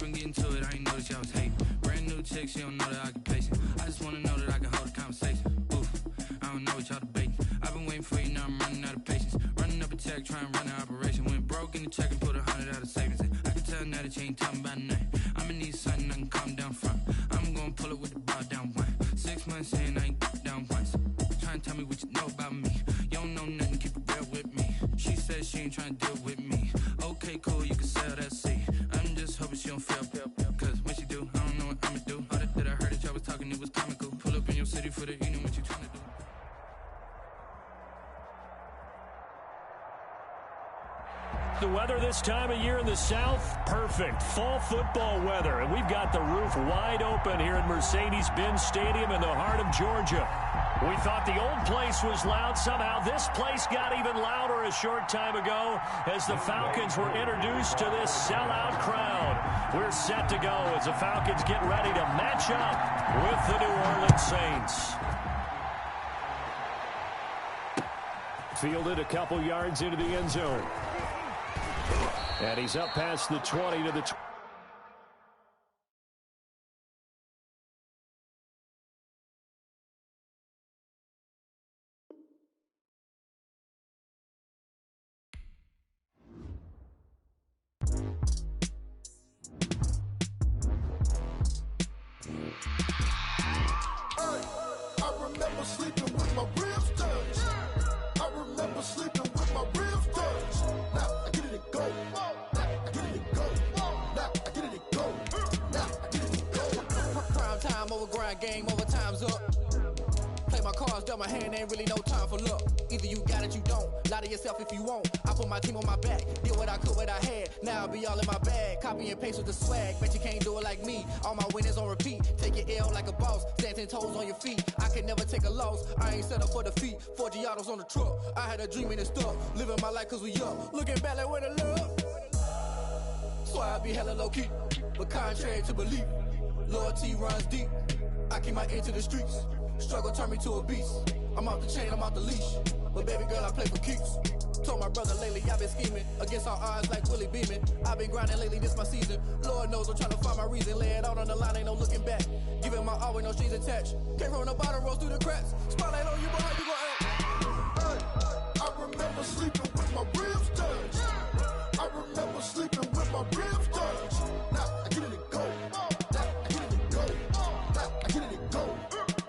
I've been getting to it, I ain't know that y'all was hating. Brand new chick, she don't know that I can pace it. I just wanna know that I can hold a conversation. Oof, I don't know what y'all debating. I've been waiting for you, now I'm running out of patience. Running up a check, trying to run an operation. Went broke in the check and put 100 out of savings. I can tell now that you ain't talking about nothing. I'ma need something I can calm down from. I'm gonna pull it with the ball down one. 6 months in, I ain't down once. Trying to tell me what you know about me. You don't know nothing, keep it real with me. She said she ain't trying to deal with me. Okay, cool, you can sell that seat. I'm just hoping she don't fail. Cause when she do, I don't know what I'ma do. All that I heard that y'all was talking, it was comical. Pull up in your city for the evening, what you trying to do? The weather this time of year in the South, perfect. Fall football weather. And we've got the roof wide open here at Mercedes-Benz Stadium in the heart of Georgia. We thought the old place was loud. Somehow this place got even louder a short time ago as the Falcons were introduced to this sellout crowd. We're set to go as the Falcons get ready to match up with the New Orleans Saints. Fielded a couple yards into the end zone. And he's up past the 20 to the 20. I remember sleeping with my ribs touched. I remember sleeping with my ribs touched. Now I get it and go. Now I get it and go. Now I get it and go. Now I get it and go. Prime time over grind game, over time's up. Play my cards, dealt my hand, ain't really no time for luck. Either you got it, you don't. Lie to yourself if you won't. I put my team on my back, did what I could, what I had. Now I'll be all in my bag, copy and paste with the swag. Bet you can't do it like me. All my winners on repeat. Take your L like a boss, stand 10 toes on your feet. I can never take a loss, I ain't set up for defeat. 4 Giottos on the truck, I had a dream and it stuck. Living my life cause we up, looking back like where the love. So I be hella low key, but contrary to belief, loyalty runs deep. I keep my ear to the streets. Struggle turned me to a beast. I'm off the chain, I'm off the leash. But baby girl, I play for keeps. Told my brother lately, I've been scheming against all odds like Willie Beeman. I've been grinding lately, this my season. Lord knows I'm trying to find my reason. Lay it out on the line, ain't no looking back. Giving my all with no strings attached. Came from the bottom, rose through the cracks. Spotlight on you, but how you gon' act? I remember sleeping with my ribs touched. I remember sleeping with my ribs touched. Now I get it and go. Now I get it and go. Now I get it and go.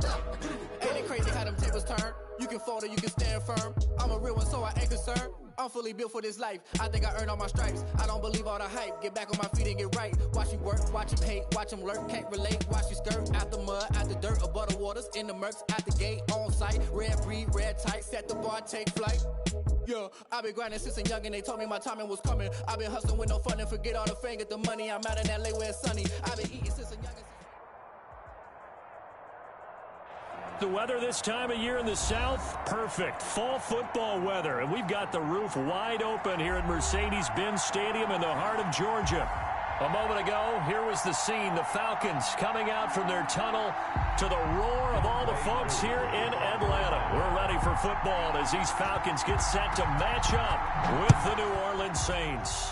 Now I get it and go. Ain't it crazy how them tables turn? You can fold or you can stand firm. I'm a real one, so I ain't concerned. I'm fully built for this life. I think I earned all my stripes. I don't believe all the hype. Get back on my feet and get right. Watch you work, watch him hate, watch him lurk. Can't relate, watch you skirt. Out the mud, out the dirt, above the waters, in the murks, out the gate, on site. Red breed, red tight, set the bar, take flight. Yeah, I've been grinding since a young and they told me my timing was coming. I've been hustling with no fun and forget all the fame, get the money. I'm out in LA where it's sunny. I've been eating since a young. The weather this time of year in the South, perfect. Fall football weather. And we've got the roof wide open here at Mercedes-Benz Stadium in the heart of Georgia. A moment ago, here was the scene. The Falcons coming out from their tunnel to the roar of all the folks here in Atlanta. We're ready for football as these Falcons get set to match up with the New Orleans Saints.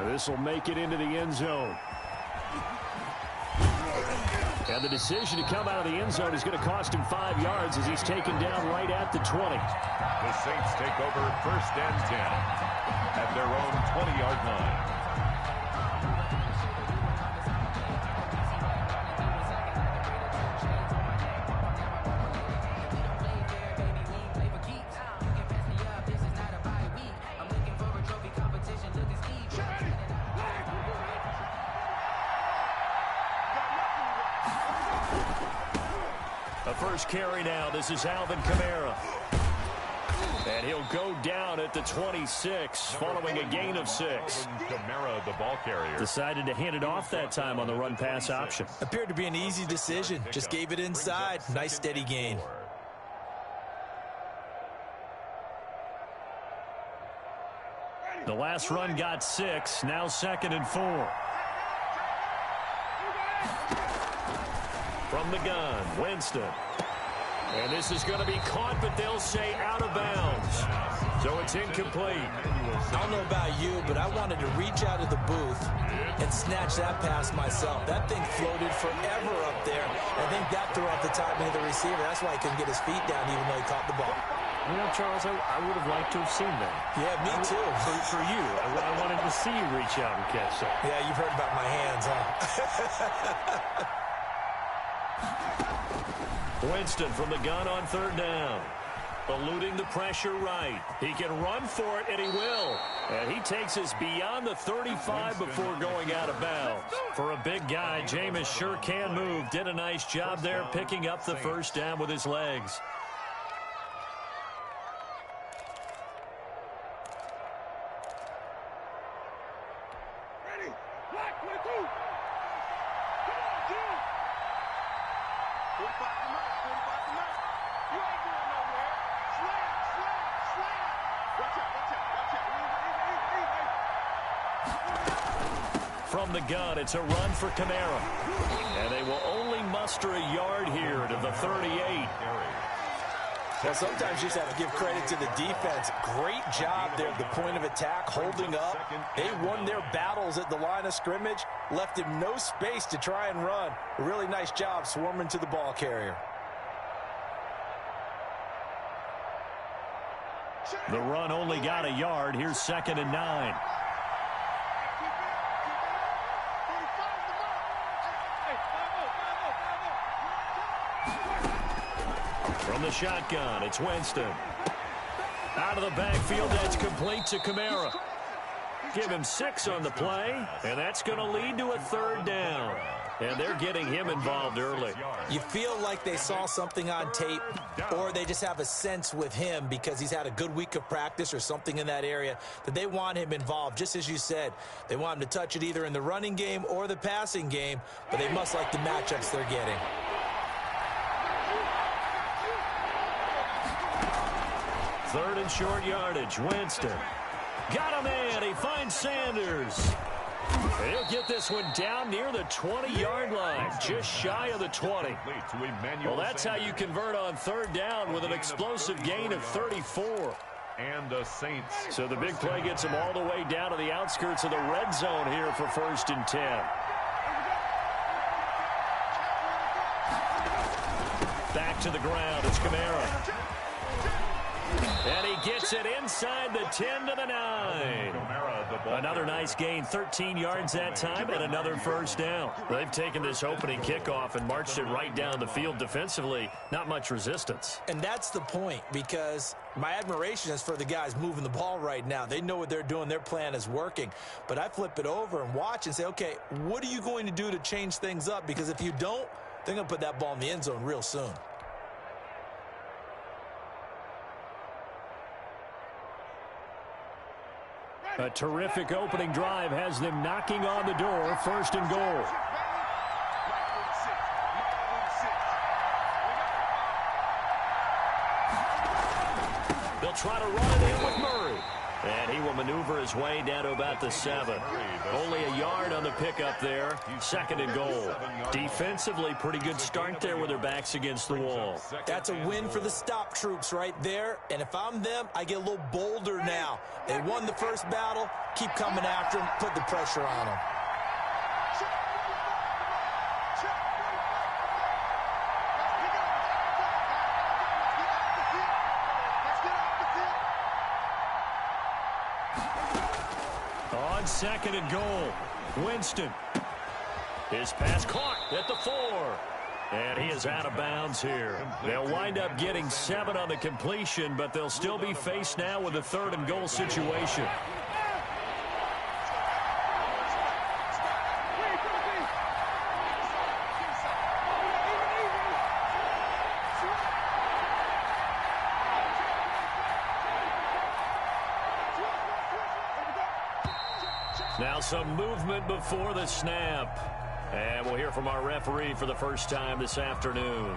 This will make it into the end zone. And the decision to come out of the end zone is going to cost him 5 yards as he's taken down right at the 20. The Saints take over 1st and 10 at their own 20-yard line. First carry now. This is Alvin Kamara. And he'll go down at the 26 following a gain of 6. Kamara, the ball carrier. Decided to hand it off that time on the run-pass option. Appeared to be an easy decision. Just gave it inside. Nice steady gain. The last run got 6. Now 2nd and 4. From the gun, Winston. And this is going to be caught, but they'll say out of bounds. So it's incomplete. I don't know about you, but I wanted to reach out of the booth and snatch that pass myself. That thing floated forever up there. I think that threw off the timing of the receiver. That's why he couldn't get his feet down even though he caught the ball. You know, Charles, I would have liked to have seen that. Yeah, me too. For you. I wanted to see you reach out and catch that. Yeah, you've heard about my hands, huh? Winston from the gun on third down. Eluding the pressure right. He can run for it, and he will. And he takes us beyond the 35 before going out of bounds. For a big guy, Jameis sure can move. Did a nice job there picking up the first down with his legs. From the gun, it's a run for Kamara. And they will only muster a yard here to the 38. Well, sometimes you just have to give credit to the defense. Great job there at the point of attack, holding up. They won their battles at the line of scrimmage, left him no space to try and run. A really nice job swarming to the ball carrier. The run only got a yard. Here's 2nd and 9. From the shotgun, it's Winston. Out of the backfield, that's complete to Kamara. Give him 6 on the play, and that's going to lead to a 3rd down. And they're getting him involved early. You feel like they saw something on tape, or they just have a sense with him because he's had a good week of practice or something in that area that they want him involved. Just as you said, they want him to touch it either in the running game or the passing game, but they must like the matchups they're getting. 3rd and short yardage. Winston got a man. He finds Sanders. He'll get this one down near the 20-yard line, just shy of the 20. Well, that's how you convert on 3rd down with an explosive gain of 34. And the Saints. So the big play gets them all the way down to the outskirts of the red zone here for 1st and 10. Back to the ground. It's Kamara. And he gets it inside the 10 to the 9. Another nice gain, 13 yards that time, and another 1st down. They've taken this opening kickoff and marched it right down the field defensively. Not much resistance. And that's the point, because my admiration is for the guys moving the ball right now. They know what they're doing. Their plan is working. But I flip it over and watch and say, okay, what are you going to do to change things up? Because if you don't, they're going to put that ball in the end zone real soon. A terrific opening drive has them knocking on the door. 1st and goal. They'll try to run it in with Murray. And he will maneuver his way down to about the 7. Only a yard on the pickup there. 2nd and goal. Defensively, pretty good start there with their backs against the wall. That's a win for the stop troops right there. And if I'm them, I get a little bolder now. They won the first battle. Keep coming after them. Put the pressure on them. On 2nd and goal, Winston. His pass caught at the 4. And he is out of bounds here. They'll wind up getting 7 on the completion, but they'll still be faced now with a 3rd and goal situation. Now some movement before the snap. And we'll hear from our referee for the first time this afternoon.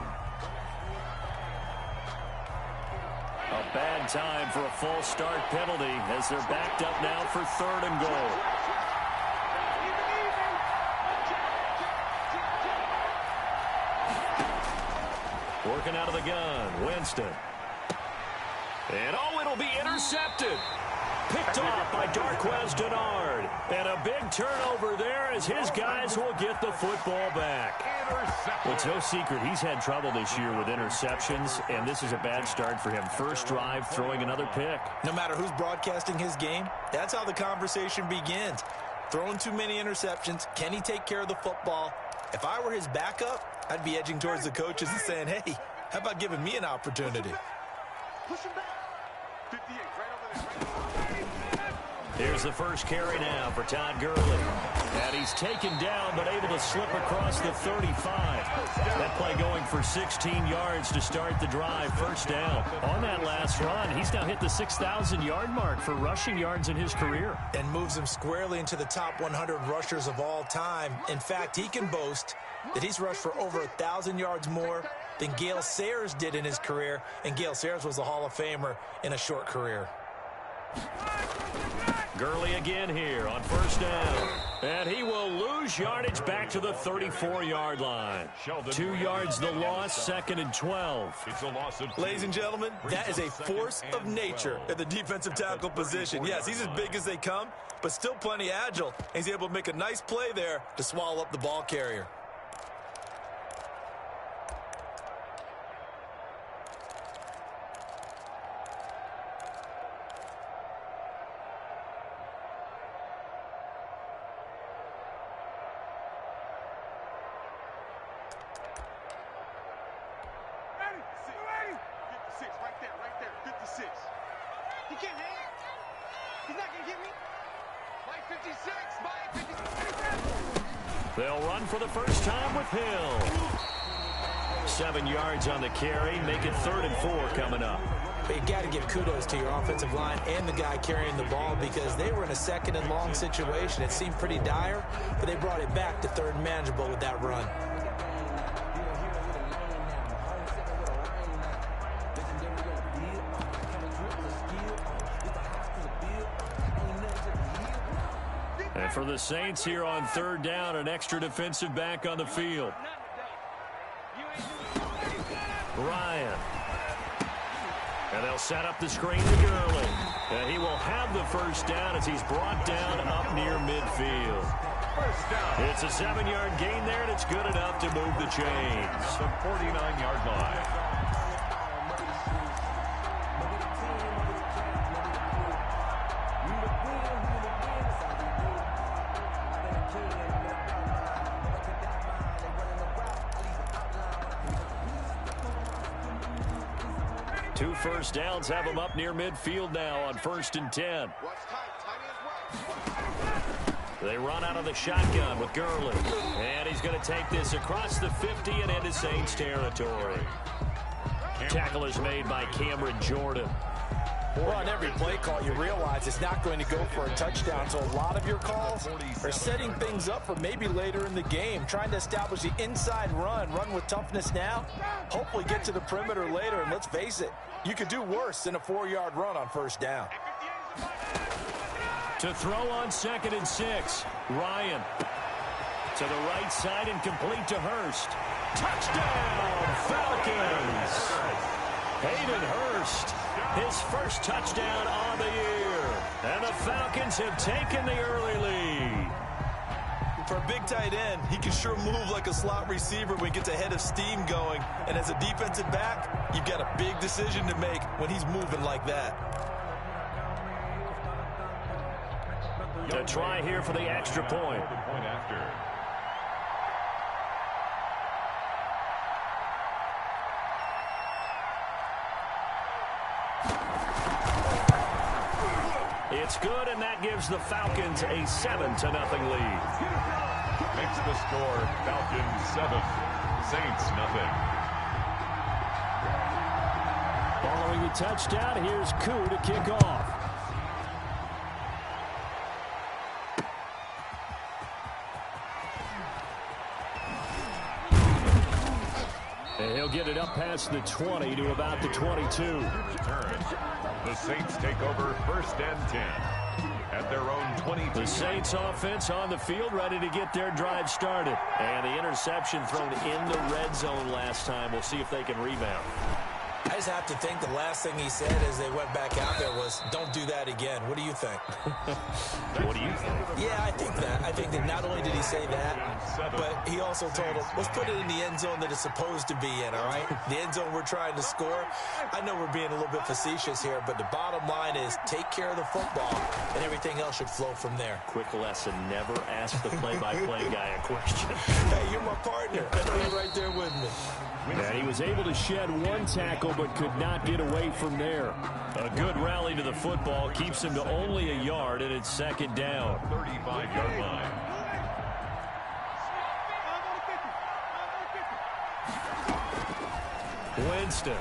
A bad time for a false start penalty as they're backed up now for 3rd and goal. Looking out of the gun, Winston. And it'll be intercepted. Picked off by Darquez Denard. And a big turnover there as his guys will get the football back. Well, it's no secret he's had trouble this year with interceptions, and this is a bad start for him. First drive, throwing another pick. No matter who's broadcasting his game, that's how the conversation begins. Throwing too many interceptions. Can he take care of the football? If I were his backup, I'd be edging towards the coaches and saying, hey, how about giving me an opportunity? Push him back. 58, right over there. Here's the first carry now for Todd Gurley. And he's taken down but able to slip across the 35. That play going for 16 yards to start the drive. First down. On that last run, he's now hit the 6,000-yard mark for rushing yards in his career. And moves him squarely into the top 100 rushers of all time. In fact, he can boast that he's rushed for over 1,000 yards more than Gale Sayers did in his career. And Gale Sayers was a Hall of Famer in a short career. Gurley again here on first down. And he will lose yardage back to the 34-yard line. 2 yards the loss, second and 12. It's a loss of 2. Ladies and gentlemen, that is a force of nature at the defensive tackle position. Yes, he's as big as they come, but still plenty agile. And he's able to make a nice play there to swallow up the ball carrier. They'll run for the first time with Hill. 7 yards on the carry. Make it 3rd and 4 coming up. But you got to give kudos to your offensive line and the guy carrying the ball because they were in a 2nd and long situation. It seemed pretty dire, but they brought it back to 3rd and manageable with that run. And for the Saints here on 3rd down, an extra defensive back on the field. Ryan. And they'll set up the screen to Gurley. And he will have the first down as he's brought down up near midfield. First down. It's a 7-yard gain there, and it's good enough to move the chains. The 49-yard line. Two first downs have him up near midfield now on 1st and 10. They run out of the shotgun with Gurley. And he's going to take this across the 50 and into Saints territory. Tackle is made by Cameron Jordan. Well, on every play call, you realize it's not going to go for a touchdown. So a lot of your calls are setting things up for maybe later in the game, trying to establish the inside run with toughness now, hopefully get to the perimeter later. And let's face it, you could do worse than a 4-yard run on first down. To throw on 2nd and 6, Ryan. To the right side and complete to Hurst. Touchdown, Falcons! Hayden Hurst, his first touchdown on the year. And the Falcons have taken the early lead. For a big tight end, he can sure move like a slot receiver when he gets a head of steam going. And as a defensive back, you've got a big decision to make when he's moving like that. To try here for the extra point. It's good, and that gives the Falcons a 7-0 lead. Makes the score Falcons 7, Saints nothing. Following the touchdown, here's Koo to kick off. And he'll get it up past the 20 to about the 22. Return. The Saints take over 1st and 10 at their own 22. The Saints offense on the field, ready to get their drive started. And the interception thrown in the red zone last time. We'll see if they can rebound. I just have to think the last thing he said as they went back out there was, don't do that again. What do you think? What do you think? Yeah, I think that. I think that not only did he say that, but he also told them, let's put it in the end zone that it's supposed to be in, all right? The end zone we're trying to score. I know we're being a little bit facetious here, but the bottom line is take care of the football, and everything else should flow from there. Quick lesson, never ask the play-by-play guy a question. Hey, you're my partner. I know you're right there with me. And he was able to shed one tackle but could not get away from there. A good rally to the football keeps him to only a yard, and it's second down. 35-yard line. Winston.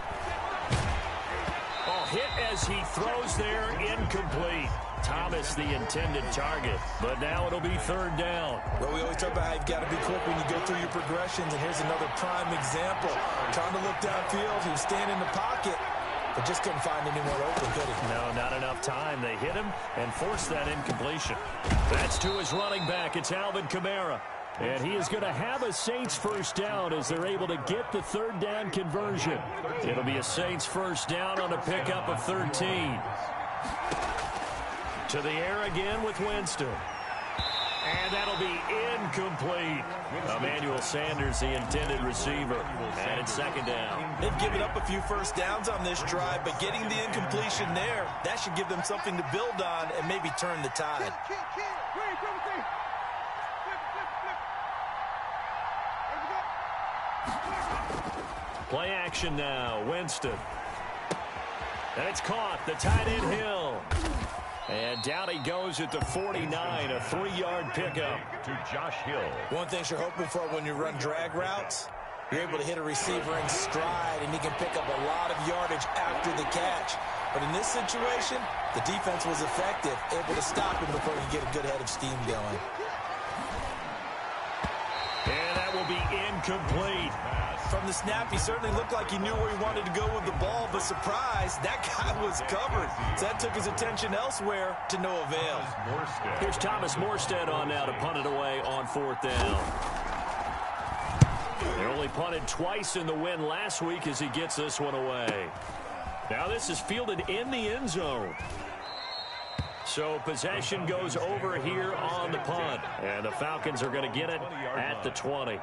Oh, hit as he throws there, incomplete. Thomas the intended target, but now it'll be third down. Well, we always talk about how you've got to be quick when you go through your progressions, and here's another prime example. Trying to look downfield, he was standing in the pocket, but just couldn't find anyone open, could he? No, not enough time. They hit him and forced that incompletion. That's to his running back. It's Alvin Kamara. And he is going to have a Saints first down as they're able to get the third down conversion. It'll be a Saints first down on a pickup of 13. To the air again with Winston. And that'll be incomplete. Emmanuel Sanders, the intended receiver. And it's second down. They've given up a few first downs on this drive, but getting the incompletion there, that should give them something to build on and maybe turn the tide. Play action now. Winston. And it's caught. The tight end Hill. And down he goes at the 49, a 3-yard pickup. To Josh Hill. One thing you're hoping for when you run drag routes, you're able to hit a receiver in stride, and he can pick up a lot of yardage after the catch. But in this situation, the defense was effective, able to stop him before he could get a good head of steam going. And that will be incomplete. From the snap, he certainly looked like he knew where he wanted to go with the ball, but surprise, that guy was covered. So that took his attention elsewhere to no avail. Here's Thomas Morstead on now to punt it away on fourth down. They only punted twice in the win last week as he gets this one away. Now this is fielded in the end zone. So possession goes over here on the punt. And the Falcons are going to get it at the 20.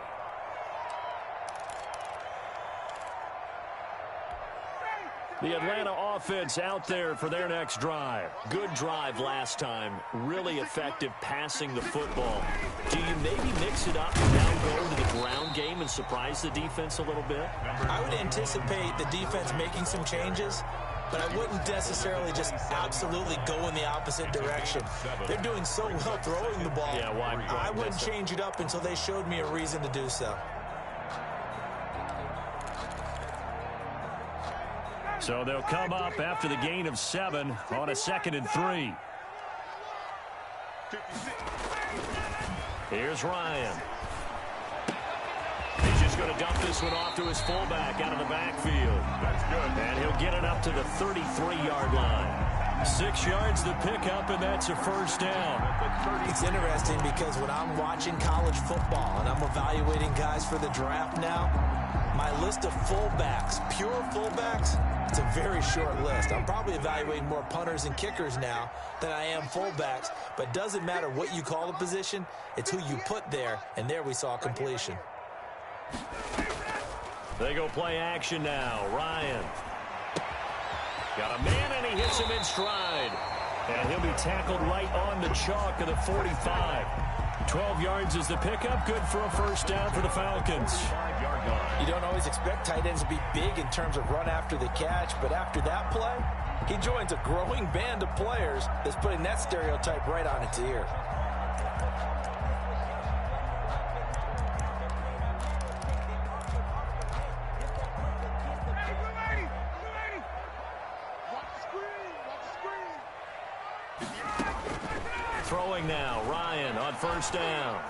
The Atlanta offense out there for their next drive. Good drive last time. Really effective passing the football. Do you maybe mix it up and now go to the ground game and surprise the defense a little bit? I would anticipate the defense making some changes, but I wouldn't necessarily just absolutely go in the opposite direction. They're doing so well throwing the ball. Yeah, why I wouldn't change it up until they showed me a reason to do so. So they'll come up after the gain of 7 on a 2nd and 3. Here's Ryan. He's just going to dump this one off to his fullback out of the backfield. That's good. And he'll get it up to the 33-yard line. 6 yards the pickup, and that's a first down. It's interesting because when I'm watching college football and I'm evaluating guys for the draft now, my list of fullbacks, pure fullbacks, it's a very short list. I'm probably evaluating more punters and kickers now than I am fullbacks, but it doesn't matter what you call the position, it's who you put there, and there we saw completion. They go play action now. Ryan. Got a man, and he hits him in stride. And he'll be tackled right on the chalk of the 45. 12 yards is the pickup. Good for a first down for the Falcons. You don't always expect tight ends to be big in terms of run after the catch, but after that play, he joins a growing band of players that's putting that stereotype right on its ear. Throwing now, Ryan on first down.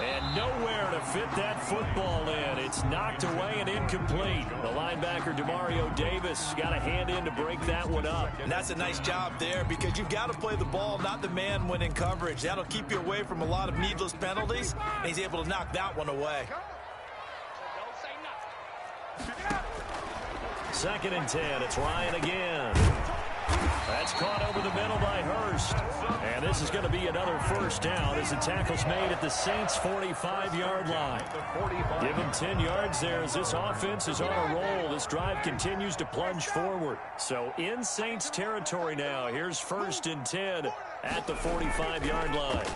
And nowhere to fit that football in. It's knocked away and incomplete. The linebacker, Demario Davis, got a hand in to break that one up. And that's a nice job there because you've got to play the ball, not the man when in coverage. That'll keep you away from a lot of needless penalties, and he's able to knock that one away. 2nd and 10. It's Ryan again. That's caught over the middle by Hurst. And this is going to be another first down as the tackle's made at the Saints' 45-yard line. Give him 10 yards there as this offense is on a roll. This drive continues to plunge forward. So in Saints territory now. Here's 1st and 10 at the 45-yard line.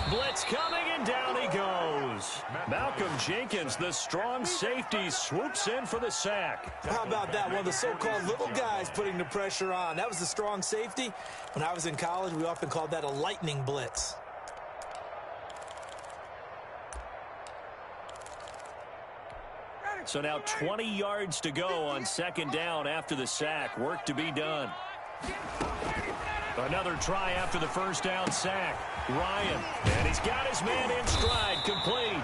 Blitz coming, and down he goes. Malcolm Jenkins, the strong safety, swoops in for the sack. How about that? One of the so-called little guys putting the pressure on. That was the strong safety. When I was in college, we often called that a lightning blitz. So now 20 yards to go on 2nd down after the sack. Work to be done. Another try after the first down sack. Ryan, and he's got his man in stride, complete.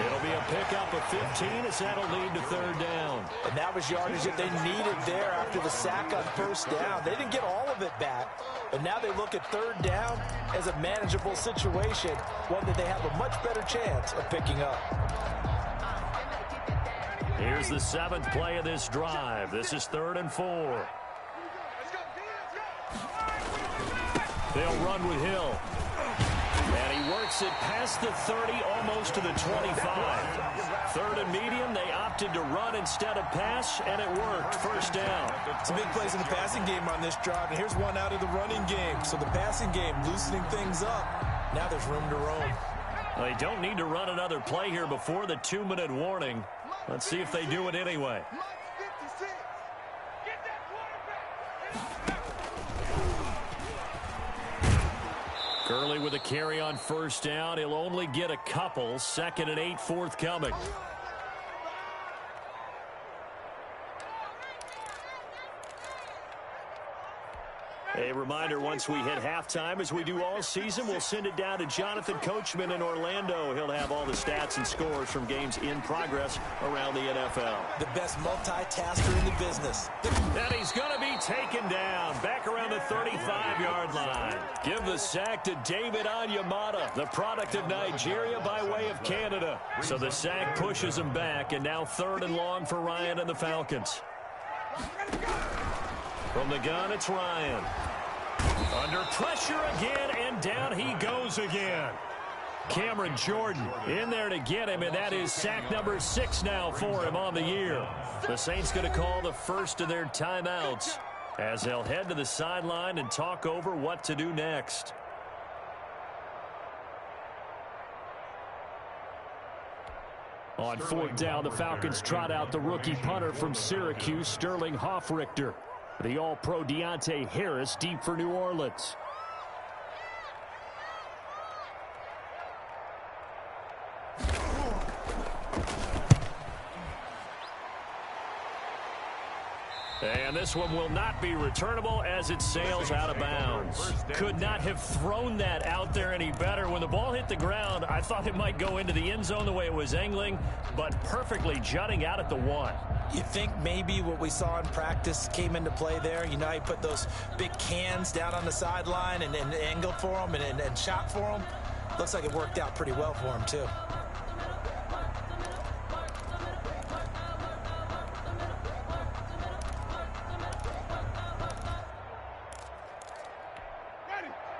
It'll be a pickup of 15 as that'll lead to 3rd down. And that was yardage that they needed there after the sack on 1st down. They didn't get all of it back, but now they look at 3rd down as a manageable situation, one that they have a much better chance of picking up. Here's the 7th play of this drive. This is 3rd and 4. They'll run with Hill. And he works it past the 30, almost to the 25. 3rd and medium, they opted to run instead of pass, and it worked. First down. Some big plays in the passing game on this drive, and here's one out of the running game. So the passing game loosening things up. Now there's room to roam. They don't need to run another play here before the 2-minute warning. Let's see if they do it anyway. Gurley with a carry on first down. He'll only get a couple. 2nd and 8 forthcoming. A reminder, once we hit halftime, as we do all season, we'll send it down to Jonathan Coachman in Orlando. He'll have all the stats and scores from games in progress around the NFL. The best multitasker in the business. And he's going to be taken down back around the 35-yard line. Give the sack to David Onyemata, the product of Nigeria by way of Canada. So the sack pushes him back, and now 3rd and long for Ryan and the Falcons. From the gun, it's Ryan. Under pressure again, and down he goes again. Cameron Jordan in there to get him, and that is sack number 6 now for him on the year. The Saints going to call the first of their timeouts as they'll head to the sideline and talk over what to do next. On 4th down, the Falcons trot out the rookie punter from Syracuse, Sterling Hoffrichter. The All-Pro Deontay Harris deep for New Orleans. And this one will not be returnable as it sails out of bounds. Could not have thrown that out there any better. When the ball hit the ground, I thought it might go into the end zone the way it was angling, but perfectly jutting out at the 1. You think maybe what we saw in practice came into play there? You know, he put those big cans down on the sideline and angled for them and shot for them. Looks like it worked out pretty well for him, too.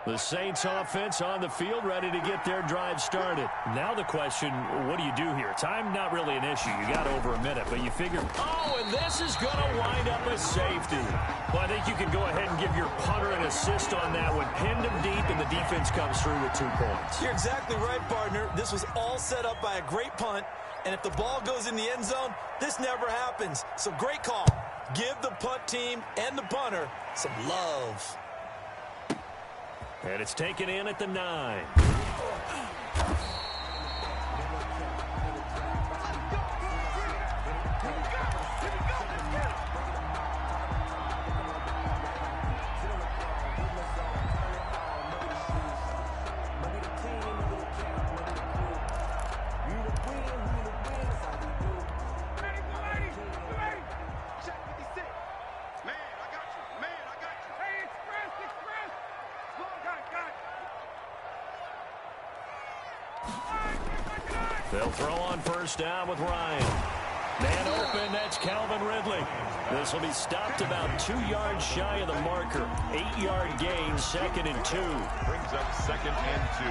The Saints offense on the field, ready to get their drive started. Now the question, what do you do here? Time not really an issue. You got over a minute, but you figure, oh, and this is going to wind up a safety. Well, I think you can go ahead and give your punter an assist on that one. Pinned him deep, and the defense comes through with 2 points. You're exactly right, partner. This was all set up by a great punt, and if the ball goes in the end zone, this never happens. So great call. Give the punt team and the punter some love. And it's taken in at the 9. They'll throw on first down with Ryan. Man open, that's Calvin Ridley. This will be stopped about 2 yards shy of the marker. 8-yard gain, 2nd and 2. Brings up 2nd and 2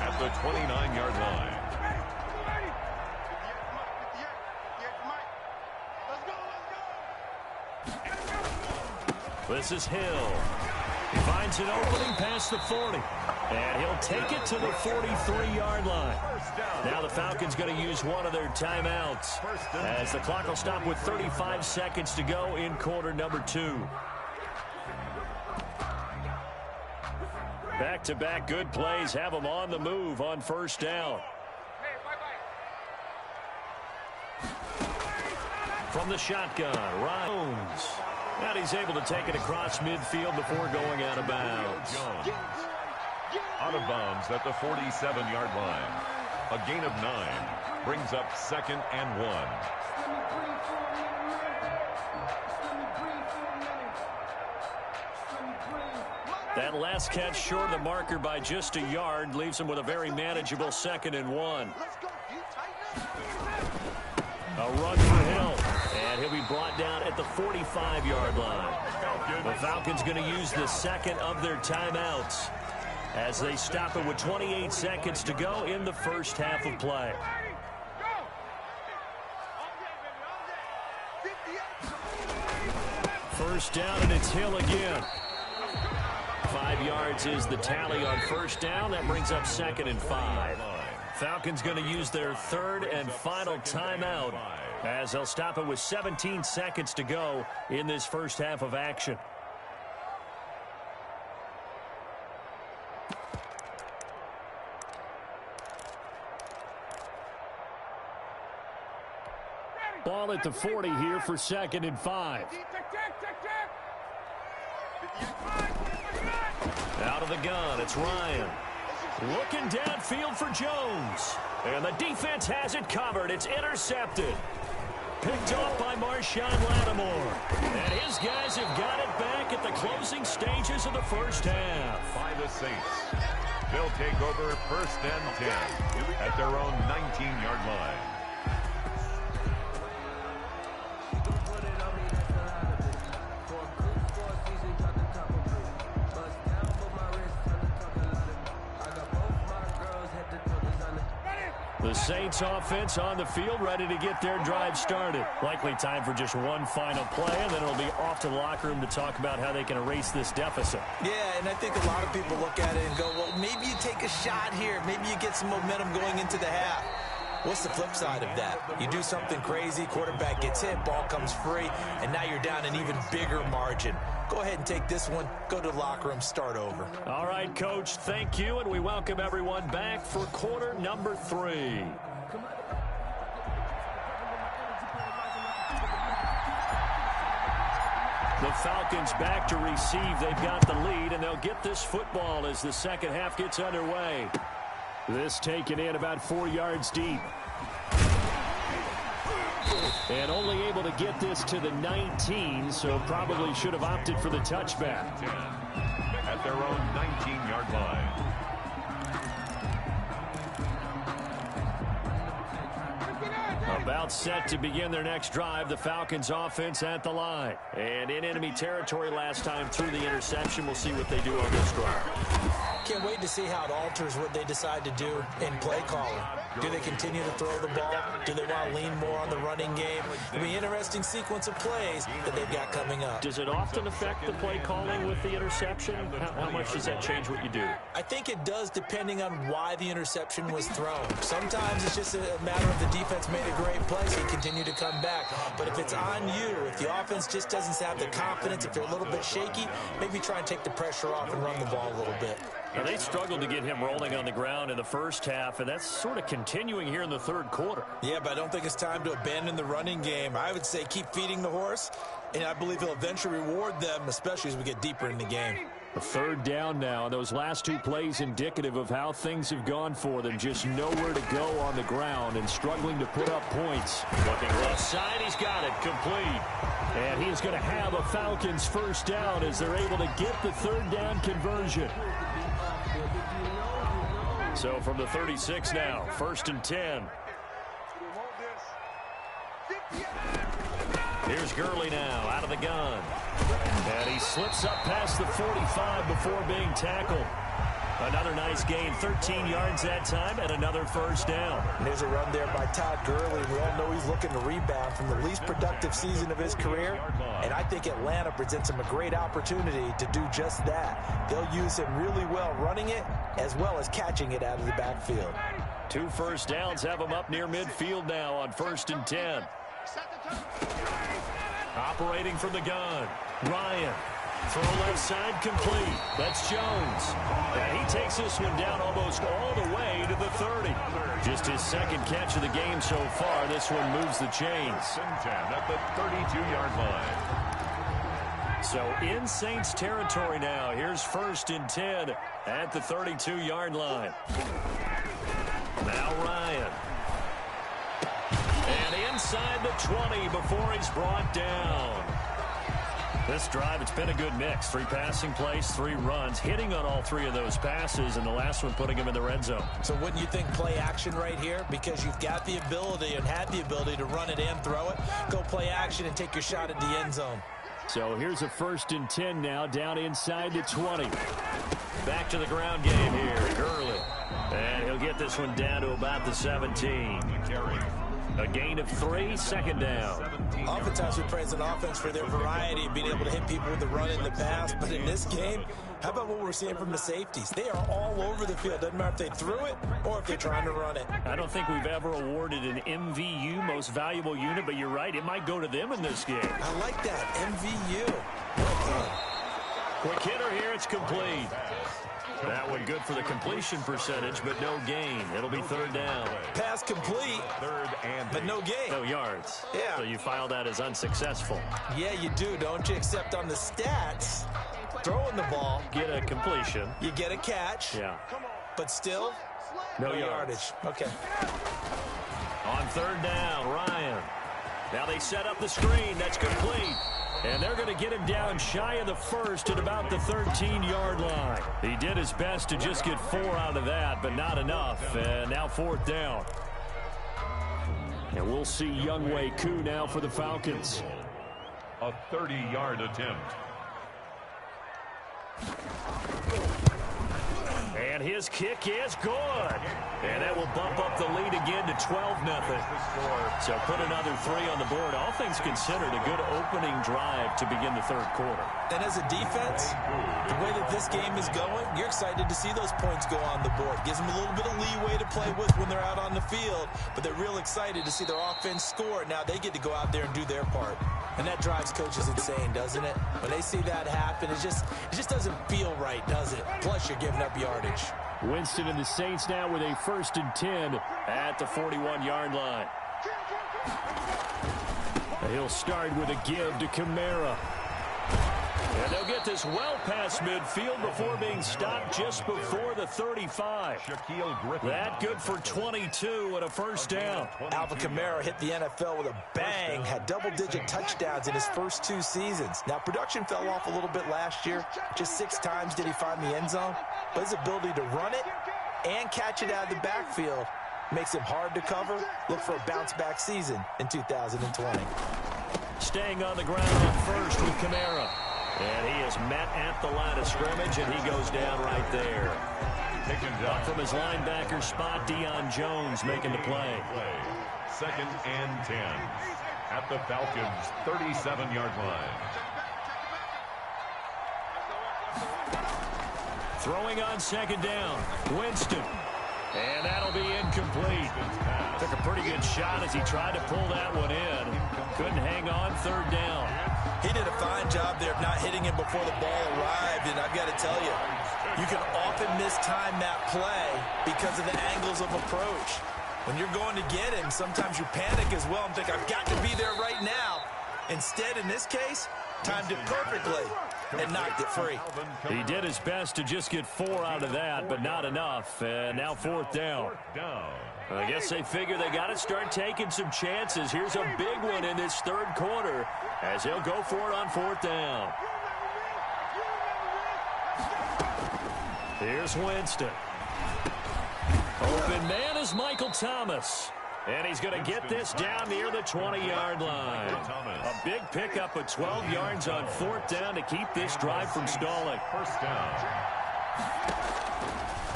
at the 29-yard line. This is Hill. He finds an opening past the 40. And he'll take it to the 43-yard line. Now the Falcons going to use one of their timeouts as the clock will stop with 35 seconds to go in quarter number 2. Back-to-back good plays have them on the move on first down. From the shotgun, Ryan Jones. And he's able to take it across midfield before going out of bounds. Jones out of bounds at the 47-yard line. A gain of 9 brings up 2nd and 1. That last catch short of the marker by just a yard leaves him with a very manageable 2nd and 1. A run for Hill. And he'll be brought down at the 45-yard line. The Falcons going to use the second of their timeouts as they stop it with 28 seconds to go in the first half of play. First down, and it's Hill again. 5 yards is the tally on first down. That brings up 2nd and 5. Falcons going to use their third and final timeout as they'll stop it with 17 seconds to go in this first half of action. Ball at the 40 here for 2nd and 5. Out of the gun, it's Ryan. Looking downfield for Jones. And the defense has it covered. It's intercepted. Picked off by Marshawn Lattimore. And his guys have got it back at the closing stages of the first half. By the Saints. They'll take over 1st and 10 at their own 19-yard line. The Saints offense on the field, ready to get their drive started. Likely time for just one final play, and then it'll be off to the locker room to talk about how they can erase this deficit. Yeah, and I think a lot of people look at it and go, well, maybe you take a shot here. Maybe you get some momentum going into the half. What's the flip side of that? You do something crazy, quarterback gets hit, ball comes free, and now you're down an even bigger margin. Go ahead and take this one, go to the locker room, start over. All right, Coach, thank you, and we welcome everyone back for quarter number 3. The Falcons back to receive. They've got the lead, and they'll get this football as the second half gets underway. This taken in about 4 yards deep. And only able to get this to the 19, so probably should have opted for the touchback. At their own 19-yard line. About set to begin their next drive. The Falcons offense at the line. And in enemy territory last time through the interception. We'll see what they do on this drive. Can't wait to see how it alters what they decide to do in play calling. Do they continue to throw the ball? Do they want to lean more on the running game? It'll be an interesting sequence of plays that they've got coming up. Does it often affect the play calling with the interception? How much does that change what you do? I think it does, depending on why the interception was thrown. Sometimes it's just a matter of the defense made a great play, so you continue to come back. But if it's on you, if the offense just doesn't have the confidence, if they're a little bit shaky, maybe try and take the pressure off and run the ball a little bit. Now, they struggled to get him rolling on the ground in the first half, and that's sort of continuing here in the third quarter. Yeah, but I don't think it's time to abandon the running game. I would say keep feeding the horse, and I believe he'll eventually reward them, especially as we get deeper in the game. A third down now. Those last two plays indicative of how things have gone for them. Just nowhere to go on the ground and struggling to put up points. Looking left side, he's got it complete. And he is going to have a Falcons first down as they're able to get the third down conversion. So from the 36 now, 1st and 10. Here's Gurley now, out of the gun. And he slips up past the 45 before being tackled. Another nice gain, 13 yards that time, and another first down. And there's a run there by Todd Gurley. We all know he's looking to rebound from the least productive season of his career. And I think Atlanta presents him a great opportunity to do just that. They'll use him really well running it as well as catching it out of the backfield. 2 first downs have him up near midfield now on 1st and 10. Operating from the gun, Ryan. Throw left side complete. That's Jones. And he takes this one down almost all the way to the 30. Just his second catch of the game so far. This one moves the chains. At the 32-yard line. So in Saints territory now. Here's 1st and 10 at the 32-yard line. Now Ryan. And inside the 20 before he's brought down. This drive, it's been a good mix. 3 passing plays, 3 runs, hitting on all 3 of those passes, and the last one putting him in the red zone. So wouldn't you think play action right here? Because you've got the ability and had the ability to run it and throw it. Go play action and take your shot at the end zone. So here's a 1st and 10 now, down inside the 20. Back to the ground game here, Gurley. And he'll get this one down to about the 17. A gain of 3, 2nd down. Oftentimes we praise an offense for their variety of being able to hit people with the run in the pass. But in this game, how about what we're seeing from the safeties? They are all over the field. Doesn't matter if they threw it or if they're trying to run it. I don't think we've ever awarded an MVU, most valuable unit, but you're right. It might go to them in this game. I like that, MVU. Quick hitter here. It's complete. That one good for the completion percentage, but no gain. It'll be 3rd down. Pass complete, but no gain. No yards. Yeah. So you file that as unsuccessful. Yeah, you do, don't you? Except on the stats, throwing the ball. Get a completion. You get a catch. Yeah. But still, no yardage. Okay. On 3rd down, Ryan. Now they set up the screen. That's complete. And they're going to get him down shy of the 1st at about the 13-yard line. He did his best to just get 4 out of that, but not enough. And now 4th down. And we'll see Younghoe Koo now for the Falcons. A 30-yard attempt. And his kick is good. And that will bump up the lead again to 12-0. So put another 3 on the board. All things considered, a good opening drive to begin the 3rd quarter. And as a defense, the way that this game is going, you're excited to see those points go on the board. Gives them a little bit of leeway to play with when they're out on the field. But they're real excited to see their offense score. Now they get to go out there and do their part. And that drives coaches insane, doesn't it? When they see that happen, it just doesn't feel right, does it? Plus, you're giving up yardage. Winston and the Saints now with a 1st and 10 at the 41-yard line. He'll start with a give to Kamara. And they'll get this well past midfield before being stopped just before the 35. That good for 22 and a 1st down. Alvin Kamara hit the NFL with a bang, had double-digit touchdowns in his first 2 seasons. Now, production fell off a little bit last year. Just 6 times did he find the end zone. But his ability to run it and catch it out of the backfield makes him hard to cover. Look for a bounce-back season in 2020. Staying on the ground on 1st with Kamara. And he is met at the line of scrimmage, and he goes down right there. Up from his linebacker spot, Deion Jones making the play. 2nd and 10 at the Falcons' 37-yard line. Throwing on 2nd down, Winston. And that'll be incomplete. Took a pretty good shot as he tried to pull that one in. Couldn't hang on, 3rd down. He did a fine job there of not hitting him before the ball arrived, and I've got to tell you, you can often mistime that play because of the angles of approach. When you're going to get him, sometimes you panic as well and think, I've got to be there right now. Instead, in this case, timed it perfectly and knocked it free. He did his best to just get 4 out of that, but not enough. And now 4th down. I guess they figure they got to start taking some chances. Here's a big one in this 3rd quarter as he'll go for it on 4th down. Here's Winston. Open man is Michael Thomas. And he's going to get this down near the 20-yard line. A big pickup of 12 yards on 4th down to keep this drive from stalling. First down.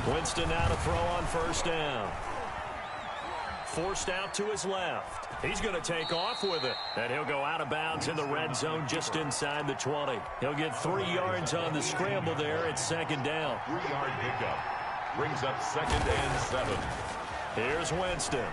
Winston now to throw on 1st down. Forced out to his left. He's going to take off with it. And he'll go out of bounds in the red zone just inside the 20. He'll get 3 yards on the scramble there at 2nd down. 3-yard pickup. Brings up 2nd and 7. Here's Winston.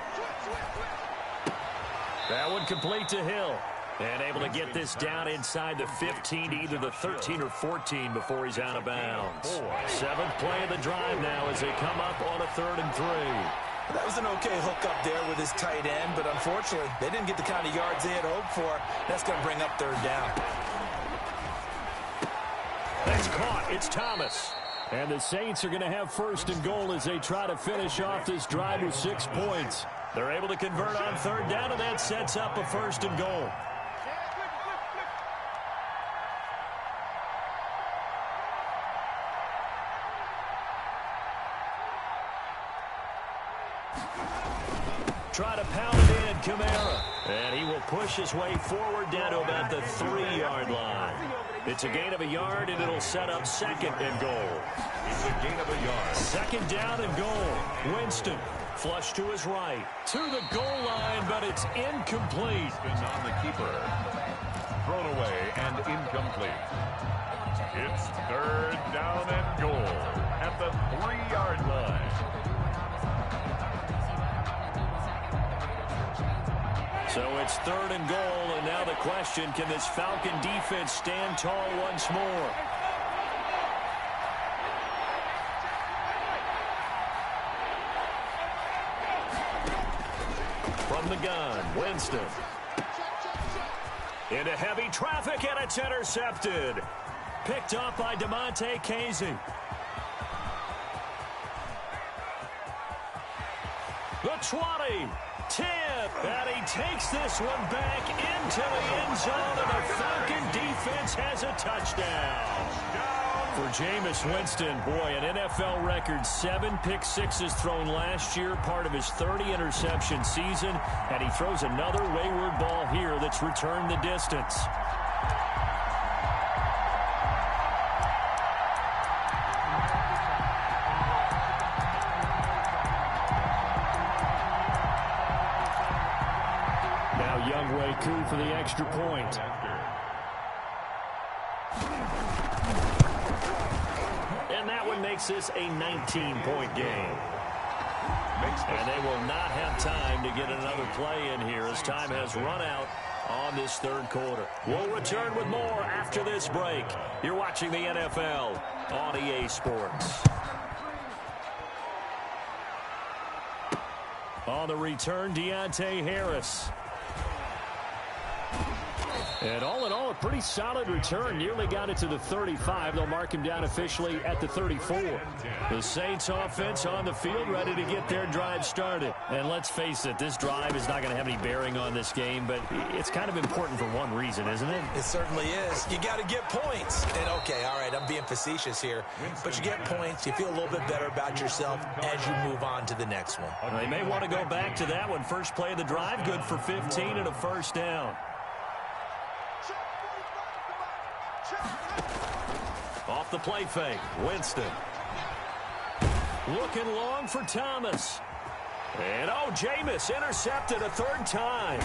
That one complete to Hill. And able to get this down inside the 15, either the 13 or 14 before he's out of bounds. 7th play of the drive now as they come up on a 3rd and 3. That was an okay hook up there with his tight end, but unfortunately, they didn't get the kind of yards they had hoped for. That's going to bring up 3rd down. That's caught. It's Thomas. And the Saints are going to have 1st and goal as they try to finish off this drive with 6 points. They're able to convert on 3rd down, and that sets up a 1st and goal. Try to pound it in, Kamara. And he will push his way forward down to about the 3-yard line. It's a gain of a yard, and it'll set up 2nd and goal. It's a gain of a yard. 2nd down and goal. Winston, flush to his right. To the goal line, but it's incomplete. Winston on the keeper. Thrown away and incomplete. It's 3rd down and goal at the 3-yard line. So it's 3rd and goal, and now the question, can this Falcon defense stand tall once more? From the gun, Winston. Into heavy traffic, and it's intercepted. Picked up by DeMonte Casey. The 20. 10, and he takes this one back into the end zone, and the Falcon defense has a touchdown. For Jameis Winston, boy, an NFL record 7 pick-sixes thrown last year, part of his 30-interception season, and he throws another wayward ball here that's returned the distance. For the extra point. And that one makes this a 19-point game. And they will not have time to get another play in here as time has run out on this 3rd quarter. We'll return with more after this break. You're watching the NFL on EA Sports. On the return, Deontay Harris. And all in all, a pretty solid return. Nearly got it to the 35. They'll mark him down officially at the 34. The Saints offense on the field, ready to get their drive started. And let's face it, this drive is not going to have any bearing on this game, but it's kind of important for one reason, isn't it? It certainly is. You got to get points. And okay, all right, I'm being facetious here, but you get points, you feel a little bit better about yourself as you move on to the next one. Well, they may want to go back to that one. First play of the drive, good for 15 and a 1st down. Off the play fake, Winston. Looking long for Thomas. And, Jameis intercepted a 3rd time.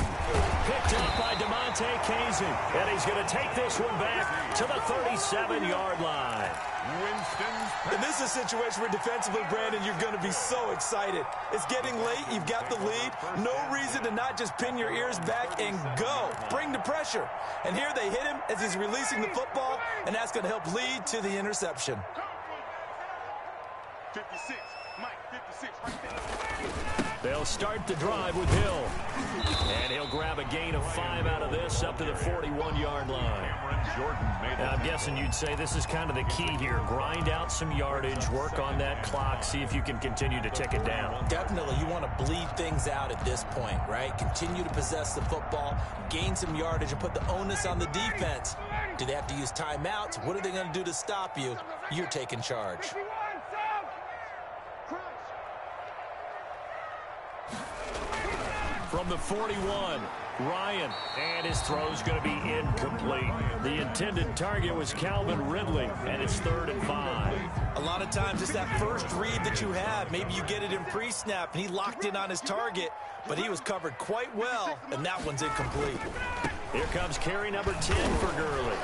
Picked up by DeMonte Casey. And he's going to take this one back to the 37-yard line. And this is a situation where defensively, Brandon, you're going to be so excited. It's getting late. You've got the lead. No reason to not just pin your ears back and go. Bring the pressure. And here they hit him as he's releasing the football, and that's going to help lead to the interception. 56, Mike, 56, right there. They'll start the drive with Hill. And he'll grab a gain of 5 out of this up to the 41-yard line. Now, I'm guessing you'd say this is kind of the key here. Grind out some yardage, work on that clock, see if you can continue to tick it down. Definitely. You want to bleed things out at this point, right? Continue to possess the football, gain some yardage, and put the onus on the defense. Do they have to use timeouts? What are they going to do to stop you? You're taking charge. From the 41, Ryan. And his throw's going to be incomplete. The intended target was Calvin Ridley, and it's 3rd and 5. A lot of times it's that first read that you have. Maybe you get it in pre-snap, and he locked in on his target, but he was covered quite well, and that one's incomplete. Here comes carry number 10 for Gurley.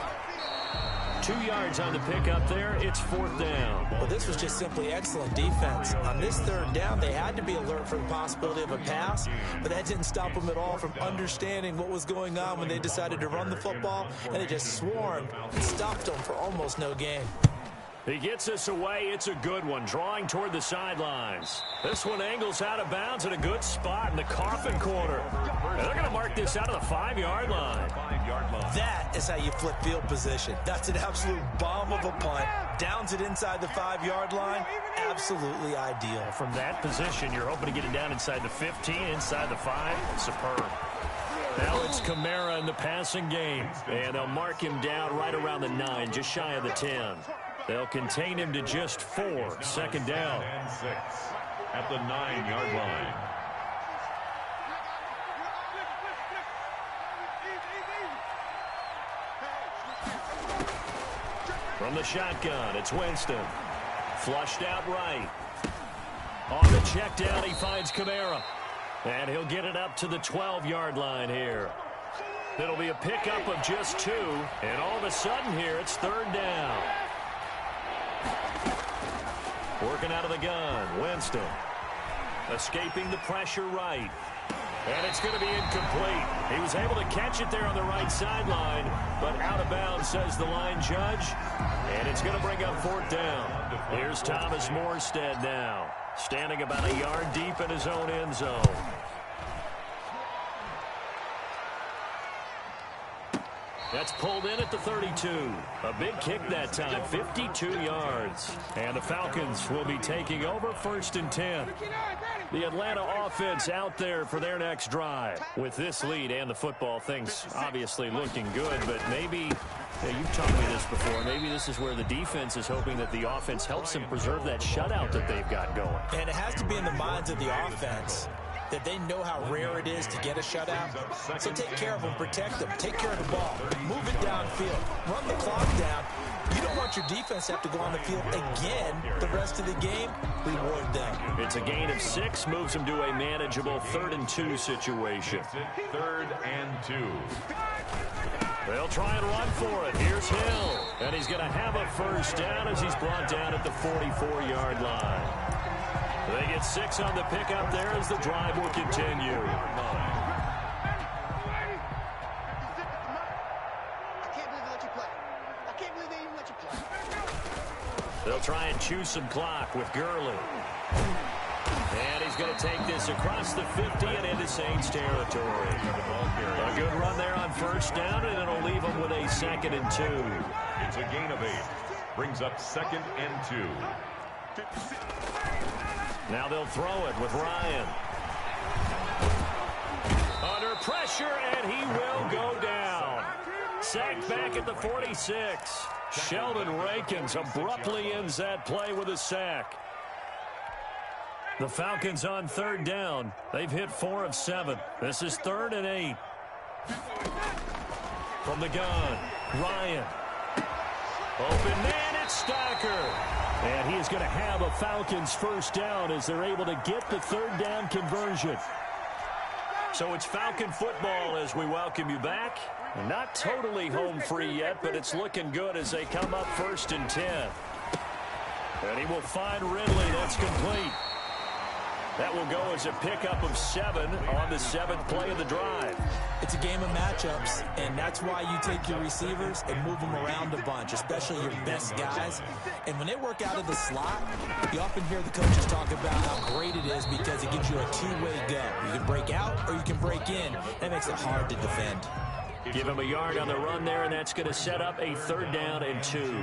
2 yards on the pickup there. It's 4th down. Well, this was just simply excellent defense. On this 3rd down, they had to be alert for the possibility of a pass, but that didn't stop them at all from understanding what was going on when they decided to run the football, and they just swarmed and stopped them for almost no gain. He gets us away. It's a good one, drawing toward the sidelines. This one angles out of bounds in a good spot in the coffin corner. And they're going to mark this out of the 5-yard line. That is how you flip field position. That's an absolute bomb of a punt. Downs it inside the 5-yard line. Absolutely ideal. From that position, you're hoping to get it down inside the 15, inside the 5. Superb. Now it's Kamara in the passing game. And they'll mark him down right around the 9, just shy of the 10. They'll contain him to just 4. 2nd down. And 6 at the 9-yard line. From the shotgun, it's Winston. Flushed out right. On the check down, he finds Kamara. And he'll get it up to the 12-yard line here. It'll be a pickup of just 2. And all of a sudden here, it's 3rd down. Working out of the gun, Winston. Escaping the pressure right. And it's going to be incomplete. He was able to catch it there on the right sideline, but out of bounds, says the line judge. And it's going to bring up 4th down. Here's Thomas Morstead now, standing about a yard deep in his own end zone. That's pulled in at the 32. A big kick that time, 52 yards. And the Falcons will be taking over 1st and 10. The Atlanta offense out there for their next drive. With this lead and the football, things obviously looking good, but maybe, you've taught me this before, maybe this is where the defense is hoping that the offense helps them preserve that shutout that they've got going. And it has to be in the minds of the offense that they know how rare it is to get a shutout. So take care of them, protect them, take care of the ball, move it downfield, run the clock down. You don't want your defense to have to go on the field again the rest of the game. Reward them. It's a gain of 6, moves them to a manageable 3rd and 2 situation. 3rd and 2. They'll try and run for it. Here's Hill. And he's going to have a 1st down as he's brought down at the 44-yard line. They get 6 on the pickup there as the drive will continue. They'll try and chew some clock with Gurley. And he's going to take this across the 50 and into Saints territory. A good run there on 1st down, and it'll leave them with a 2nd and 2. It's a gain of 8. Brings up 2nd and 2. Now they'll throw it with Ryan. Under pressure, and he will go down. Sacked back at the 46. Sheldon Rankins abruptly ends that play with a sack. The Falcons on 3rd down. They've hit 4 of 7. This is 3rd and 8. From the gun, Ryan. Open man, it's Stacker. And he is going to have a Falcons 1st down as they're able to get the 3rd down conversion. So it's Falcon football as we welcome you back. Not totally home free yet, but it's looking good as they come up 1st and 10. And he will find Ridley. That's complete. That will go as a pickup of 7 on the 7th play of the drive. It's a game of matchups, and that's why you take your receivers and move them around a bunch, especially your best guys. And when they work out of the slot, you often hear the coaches talk about how great it is because it gives you a two-way go. You can break out or you can break in. That makes it hard to defend. Give him a yard on the run there, and that's going to set up a 3rd down and 2.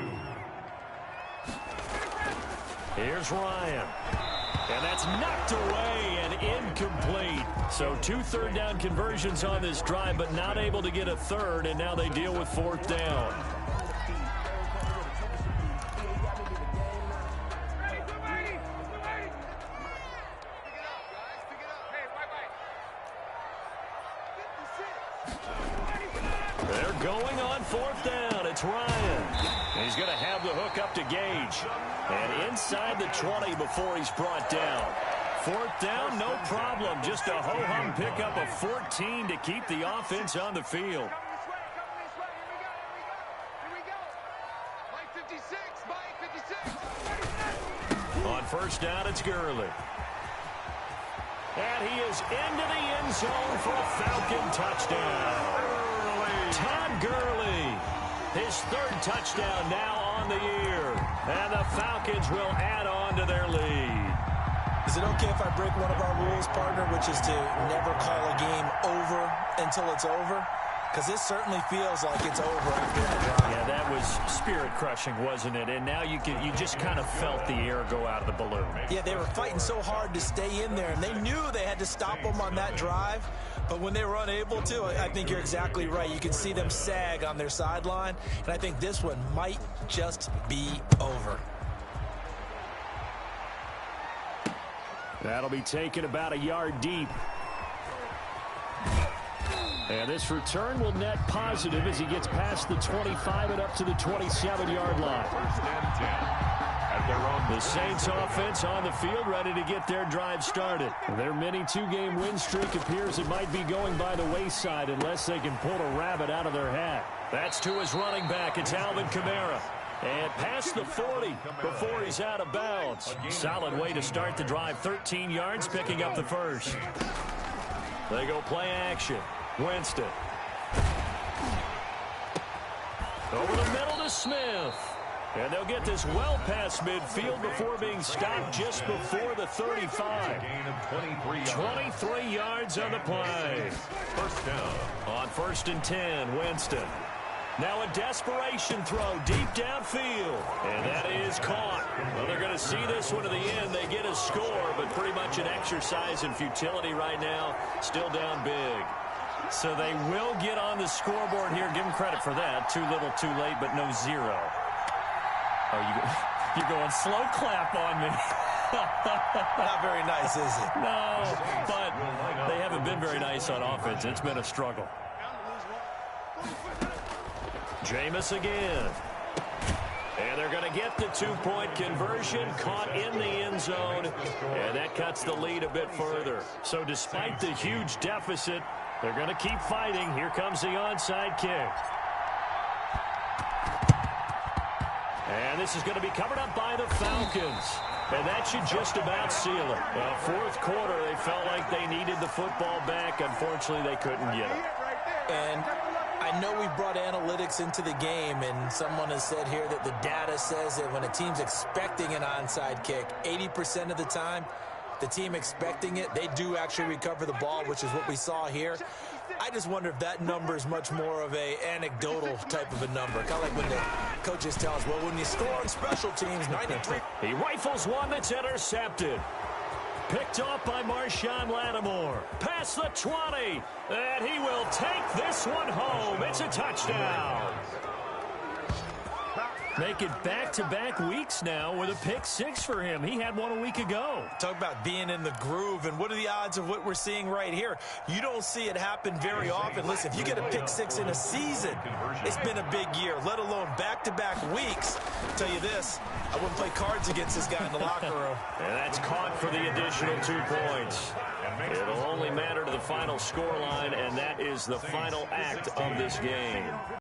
Here's Ryan. And that's knocked away and incomplete. So 2 3rd down conversions on this drive, but not able to get a 3rd, and now they deal with 4th down. Going on 4th down, it's Ryan. And he's going to have the hook up to Gage. And inside the 20 before he's brought down. 4th down, no problem. Just a ho-hum pickup of 14 to keep the offense on the field. On 1st down, it's Gurley. And he is into the end zone for a Falcon touchdown. Todd Gurley, his 3rd touchdown now on the year. And the Falcons will add on to their lead. Is it okay if I break one of our rules, partner, which is to never call a game over until it's over? Because this certainly feels like it's over after that drive. Yeah, that was spirit-crushing, wasn't it? And now you just kind of felt the air go out of the balloon. Yeah, they were fighting so hard to stay in there, and they knew they had to stop them on that drive. But when they were unable to, I think you're exactly right. You can see them sag on their sideline, and I think this one might just be over. That'll be taken about a yard deep. And this return will net positive as he gets past the 25 and up to the 27-yard line. The Saints offense on the field ready to get their drive started. Their mini 2-game win streak appears it might be going by the wayside unless they can pull a rabbit out of their hat. That's to his running back. It's Alvin Kamara. And past the 40 before he's out of bounds. Solid way to start the drive. 13 yards, picking up the first. They go play action. Winston. Over the middle to Smith. And they'll get this well past midfield before being stopped just before the 35. 23 yards on the play. 1st down. On 1st and 10, Winston. Now a desperation throw deep downfield. And that is caught. Well, they're going to see this one to the end. They get a score, but pretty much an exercise in futility right now. Still down big. So they will get on the scoreboard here. Give them credit for that. Too little, too late, but no zero. Oh, you're going slow clap on me. Not very nice, is it? No, but they haven't been very nice on offense. It's been a struggle. Jameis again. And they're going to get the 2-point conversion, caught in the end zone, and that cuts the lead a bit further. So despite the huge deficit, they're going to keep fighting. Here comes the onside kick. And this is going to be covered up by the Falcons. And that should just about seal it. Well, 4th quarter, they felt like they needed the football back. Unfortunately, they couldn't get it. And I know we brought analytics into the game, and someone has said here that the data says that when a team's expecting an onside kick, 80% of the time, the team expecting it, they do actually recover the ball, which is what we saw here. I just wonder if that number is much more of a anecdotal type of a number. Kind of like when the coaches tell us, well, when you score on special teams, 93. He rifles one that's intercepted. Picked off by Marshawn Lattimore. Past the 20. And he will take this one home. It's a touchdown. Make it back-to-back weeks now with a pick 6 for him. He had one a week ago. Talk about being in the groove, and what are the odds of what we're seeing right here? You don't see it happen very often. Listen, if you get a pick 6 in a season, it's been a big year, let alone back-to-back weeks. I'll tell you this, I wouldn't play cards against this guy in the locker room. And that's caught for the additional 2 points. It'll only matter to the final scoreline, and that is the final act of this game.